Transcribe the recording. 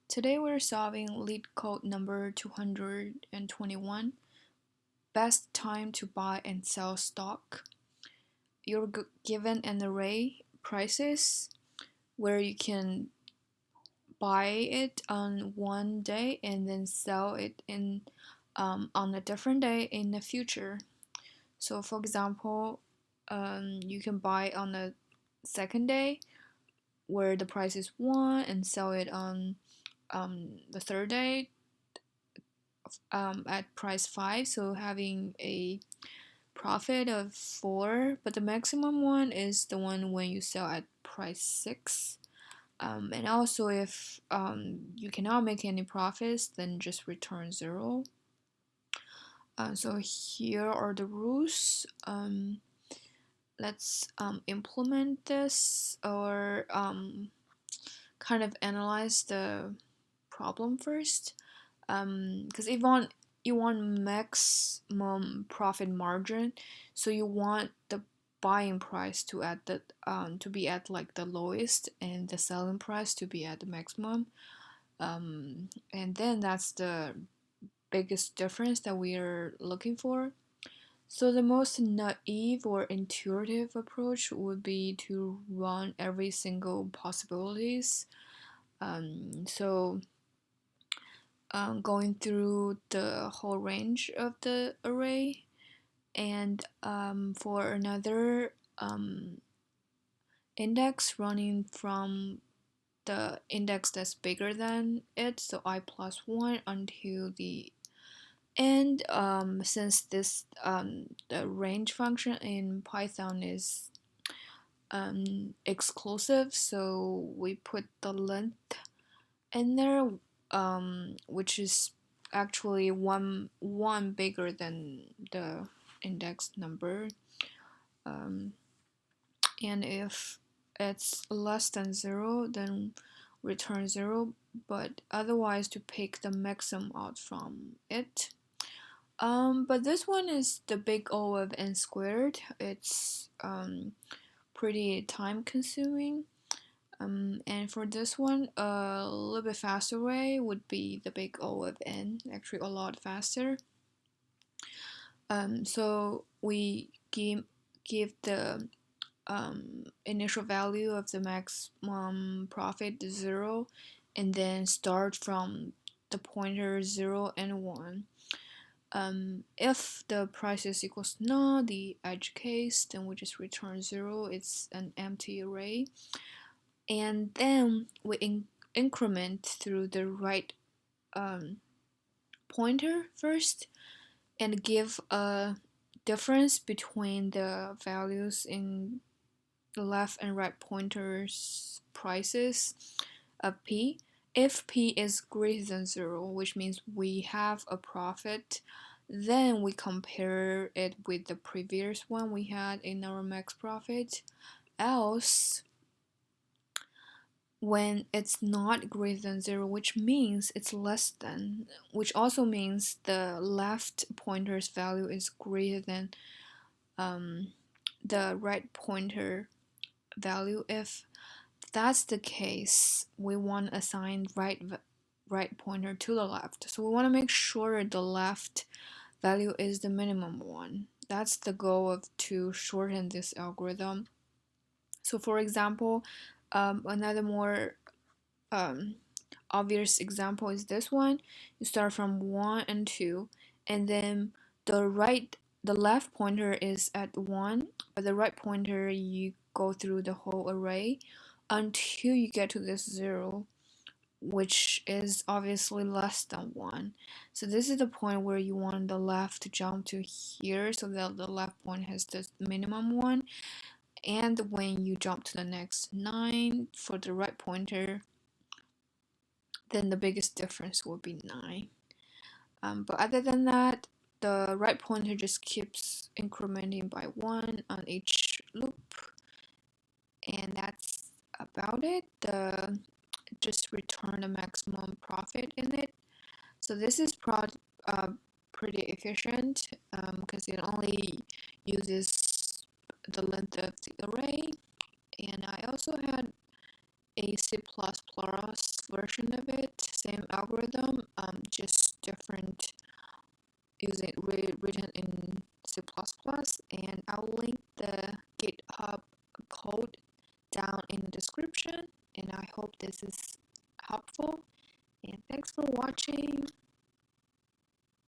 Today we're solving Leetcode number 221, best time to buy and sell stock. You're given an array prices where you can buy it on one day and then sell it on a different day in the future. So for example, you can buy on the second day where the price is 1 and sell it on the third day at price 5, so having a profit of 4, but the maximum one is the one when you sell at price 6. And also if you cannot make any profits, then just return 0. So here are the rules. Let's implement this, or kind of analyze the problem first. Because you want maximum profit margin, so you want the buying price to be at like the lowest and the selling price to be at the maximum. And then that's the biggest difference that we are looking for. So the most naive or intuitive approach would be to run every single possibilities. So going through the whole range of the array, and for another index running from the index that's bigger than it, so I plus 1 until the end. Since this the range function in Python is exclusive, so we put the length in there, which is actually one bigger than the index number, and if it's less than 0, then return 0, but otherwise to pick the maximum out from it. But this one is the big O of n squared. It's pretty time consuming. And for this one, a little bit faster way would be the big O of n, actually a lot faster. So we give the initial value of the maximum profit 0, and then start from the pointer 0 and 1. If the price is equals to none, the edge case, then we just return 0. It's an empty array. And then we increment through the right pointer first and give a difference between the values in the left and right pointers prices of p. If p is greater than 0, which means we have a profit, then we compare it with the previous one we had in our max profit. Else, when it's not greater than 0, which means it's less than, which also means the left pointer's value is greater than the right pointer value. If that's the case, we want to assign right pointer to the left. So we want to make sure the left value is the minimum one. That's the goal of to shorten this algorithm. So for example, another more obvious example is this one. You start from 1 and 2, and then the left pointer is at 1, but the right pointer you go through the whole array until you get to this 0, which is obviously less than 1. So this is the point where you want the left to jump to here, so that the left point has the minimum one. And when you jump to the next 9 for the right pointer, then the biggest difference will be 9. But other than that, the right pointer just keeps incrementing by 1 on each loop, and that's about it. Just return the maximum profit in it. So this is pretty efficient because it only uses the length of the array. And I also had a C++ version of it, same algorithm, just different, using written in C++, and I'll link the GitHub code down in the description, and I hope this is helpful, and thanks for watching.